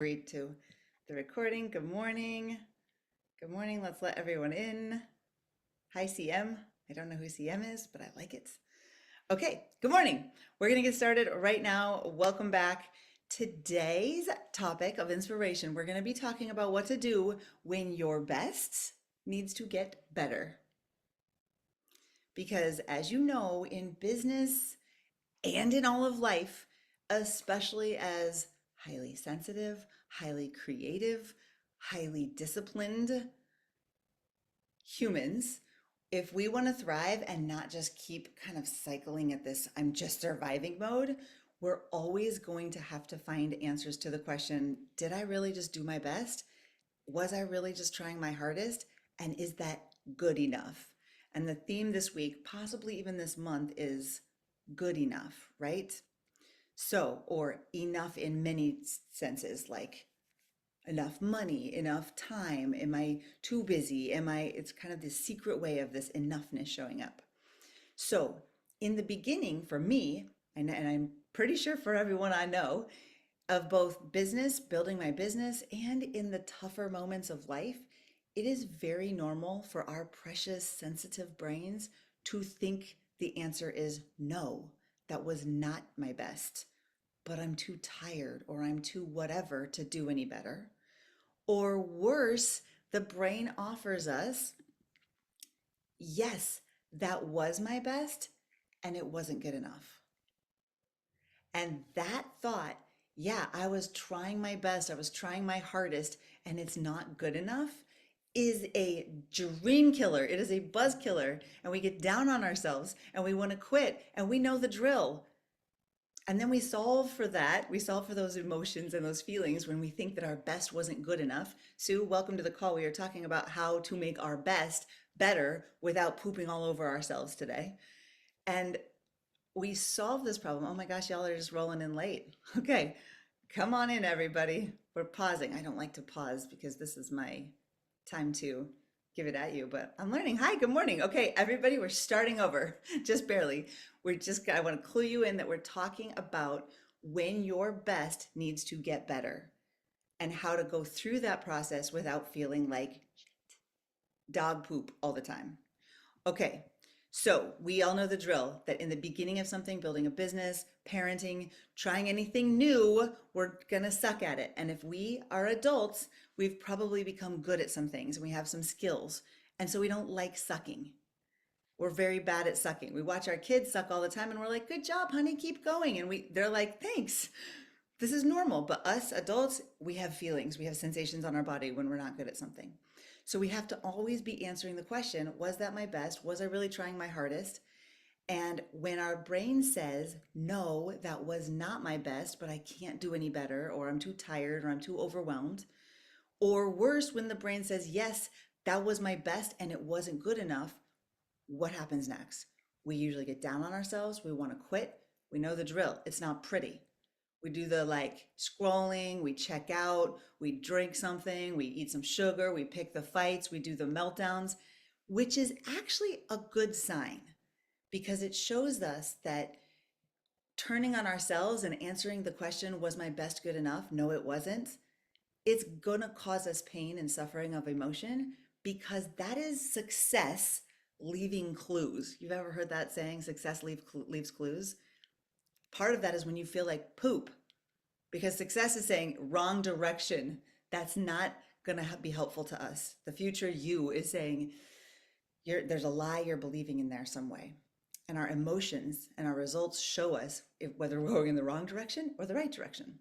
Agreed to the recording. Good morning. Good morning. Let's let everyone in. Hi, CM. I don't know who CM is, but I like it. Okay, good morning. We're going to get started right now. Welcome back. Today's topic of inspiration, we're going to be talking about what to do when your best needs to get better. Because as you know, in business and in all of life, especially as highly sensitive, highly creative, highly disciplined humans, if we want to thrive and not just keep kind of cycling at this I'm just surviving mode, we're always going to have to find answers to the question, did I really just do my best? Was I really just trying my hardest? And is that good enough? And the theme this week, possibly even this month, is good enough, right? So, or enough in many senses, like enough money, enough time. Am I too busy? It's kind of this secret way of this enoughness showing up. So, in the beginning, for me, and I'm pretty sure for everyone I know, of both business, building my business, and in the tougher moments of life, it is very normal for our precious, sensitive brains to think the answer is no, that was not my best, but I'm too tired or I'm too whatever to do any better. Or worse, the brain offers us, yes, that was my best and it wasn't good enough. And that thought, yeah, I was trying my best, I was trying my hardest, and it's not good enough, is a dream killer. It is a buzz killer. And we get down on ourselves and we want to quit, and we know the drill. And then we solve for that. We solve for those emotions and those feelings when we think that our best wasn't good enough. Sue, welcome to the call. We are talking about how to make our best better without pooping all over ourselves today. And we solve this problem. Oh my gosh, y'all are just rolling in late. Okay, come on in, everybody. We're pausing. I don't like to pause because this is my time to give it at you, but I'm learning. Hi, good morning. Okay, everybody, we're starting over, just barely. I want to clue you in that we're talking about when your best needs to get better and how to go through that process without feeling like dog poop all the time. Okay, so we all know the drill that in the beginning of something, building a business, parenting, trying anything new, we're gonna suck at it. And if we are adults, we've probably become good at some things and we have some skills. And so we don't like sucking. We're very bad at sucking. We watch our kids suck all the time and we're like, good job, honey, keep going. And they're like, thanks. This is normal. But us adults, we have feelings, we have sensations on our body when we're not good at something. So we have to always be answering the question, was that my best? Was I really trying my hardest? And when our brain says, no, that was not my best, but I can't do any better, or I'm too tired, or I'm too overwhelmed, or worse, when the brain says, yes, that was my best and it wasn't good enough, what happens next? We usually get down on ourselves. We want to quit. We know the drill. It's not pretty. We do the like scrolling, we check out, we drink something, we eat some sugar, we pick the fights, we do the meltdowns, which is actually a good sign because it shows us that turning on ourselves and answering the question, was my best good enough? No, it wasn't. It's gonna cause us pain and suffering of emotion because that is success leaving clues. You've ever heard that saying, leaves clues? Part of that is when you feel like poop, because success is saying wrong direction. That's not going to be helpful to us. The future you is saying there's a lie you're believing in there some way. And our emotions and our results show us whether we're going in the wrong direction or the right direction.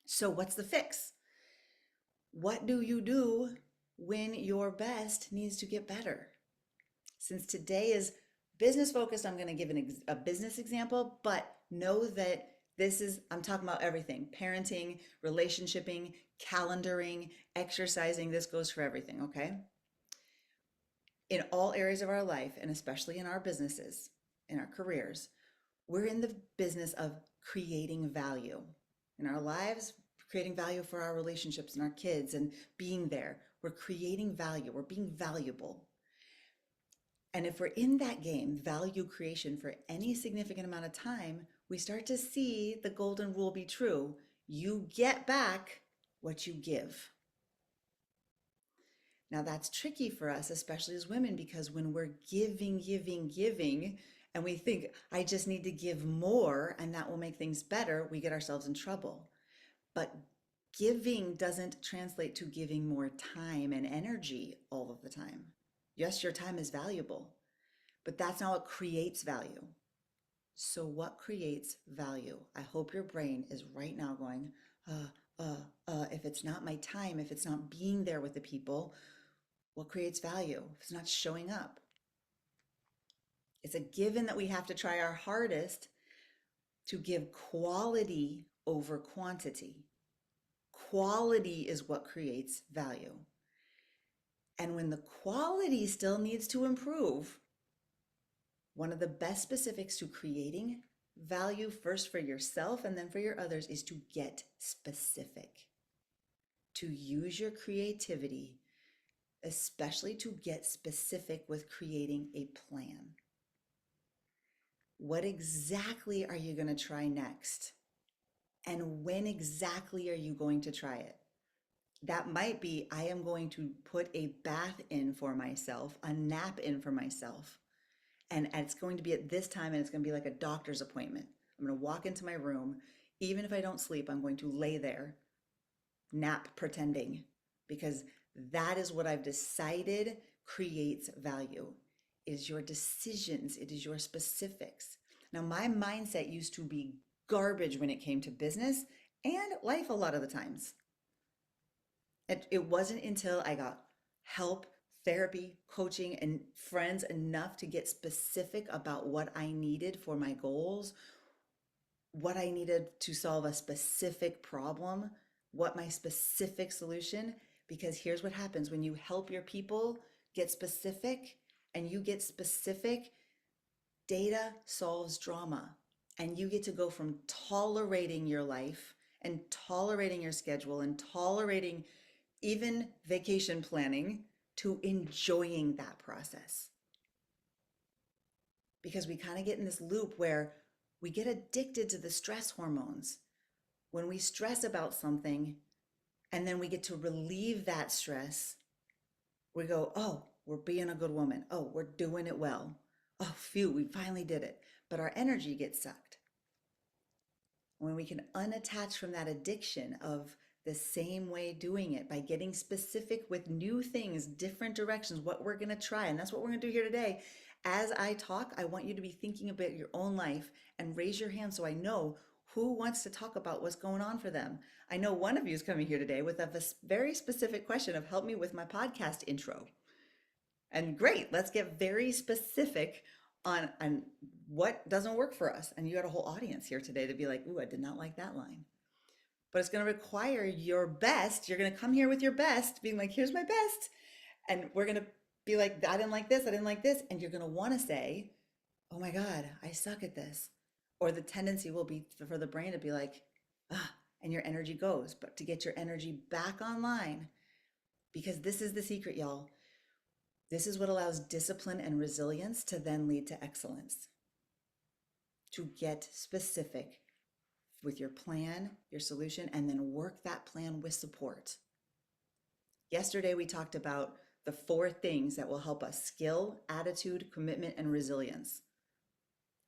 So, what's the fix? What do you do when your best needs to get better? Since today is business focused, I'm going to give a business example, but know that I'm talking about everything: parenting, relationshiping, calendaring, exercising. This goes for everything, okay? In all areas of our life, and especially in our businesses, in our careers, we're in the business of creating value in our lives, creating value for our relationships and our kids, and being there. We're creating value, we're being valuable. And if we're in that game, value creation, for any significant amount of time, we start to see the golden rule be true. You get back what you give. Now that's tricky for us, especially as women, because when we're giving, and we think, I just need to give more and that will make things better, we get ourselves in trouble. But giving doesn't translate to giving more time and energy all of the time. Yes, your time is valuable, but that's not what creates value. So what creates value? I hope your brain is right now going, if it's not my time, if it's not being there with the people, what creates value? If it's not showing up. It's a given that we have to try our hardest to give quality over quantity. Quality is what creates value. And when the quality still needs to improve, one of the best specifics to creating value, first for yourself and then for your others, is to get specific. To use your creativity, especially to get specific with creating a plan. What exactly are you going to try next? And when exactly are you going to try it? That might be, I am going to put a bath in for myself, a nap in for myself. And it's going to be at this time, and it's going to be like a doctor's appointment. I'm going to walk into my room. Even if I don't sleep, I'm going to lay there, nap pretending, because that is what I've decided creates value. It is your decisions. It is your specifics. Now, my mindset used to be garbage when it came to business and life a lot of the times. It wasn't until I got help, therapy, coaching, and friends enough to get specific about what I needed for my goals, what I needed to solve a specific problem, what my specific solution, because here's what happens when you help your people get specific and you get specific, data solves drama. And you get to go from tolerating your life and tolerating your schedule and tolerating even vacation planning to enjoying that process. Because we kind of get in this loop where we get addicted to the stress hormones. When we stress about something and then we get to relieve that stress, we go, oh, we're being a good woman. Oh, we're doing it well. Oh, phew, we finally did it. But our energy gets sucked. When we can unattach from that addiction of the same way doing it by getting specific with new things, different directions, what we're going to try. And that's what we're going to do here today. As I talk, I want you to be thinking about your own life and raise your hand so I know who wants to talk about what's going on for them. I know one of you is coming here today with a very specific question of help me with my podcast intro. And great, let's get very specific on what doesn't work for us. And you got a whole audience here today to be like, ooh, I did not like that line. But it's going to require your best. You're going to come here with your best, being like, here's my best. And we're going to be like, I didn't like this. I didn't like this. And you're going to want to say, oh my God, I suck at this. Or the tendency will be for the brain to be like, and your energy goes. But to get your energy back online, because this is the secret, y'all. This is what allows discipline and resilience to then lead to excellence. To get specific with your plan, your solution, and then work that plan with support. Yesterday, we talked about the 4 things that will help us: skill, attitude, commitment, and resilience.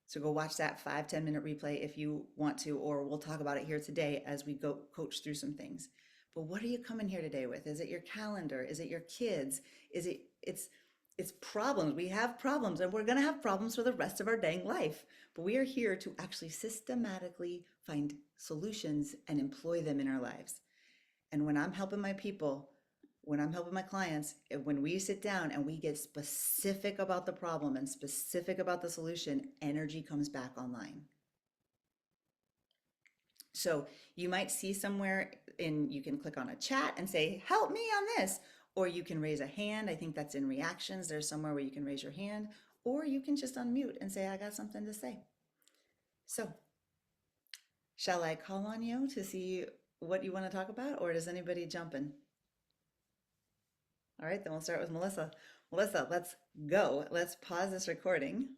So go watch that 5-10 minute replay if you want to, or we'll talk about it here today as we go coach through some things. But what are you coming here today with? Is it your calendar? Is it your kids? It's problems. We have problems, and we're going to have problems for the rest of our dang life. But we are here to actually systematically find solutions and employ them in our lives. And when I'm helping my people, when I'm helping my clients, when we sit down and we get specific about the problem and specific about the solution, energy comes back online. So you might see somewhere you can click on a chat and say, help me on this. Or you can raise a hand. I think that's in reactions. There's somewhere where you can raise your hand. Or you can just unmute and say, I got something to say. So shall I call on you to see what you want to talk about? Or does anybody jump in? All right, then we'll start with Melissa. Melissa, let's go. Let's pause this recording.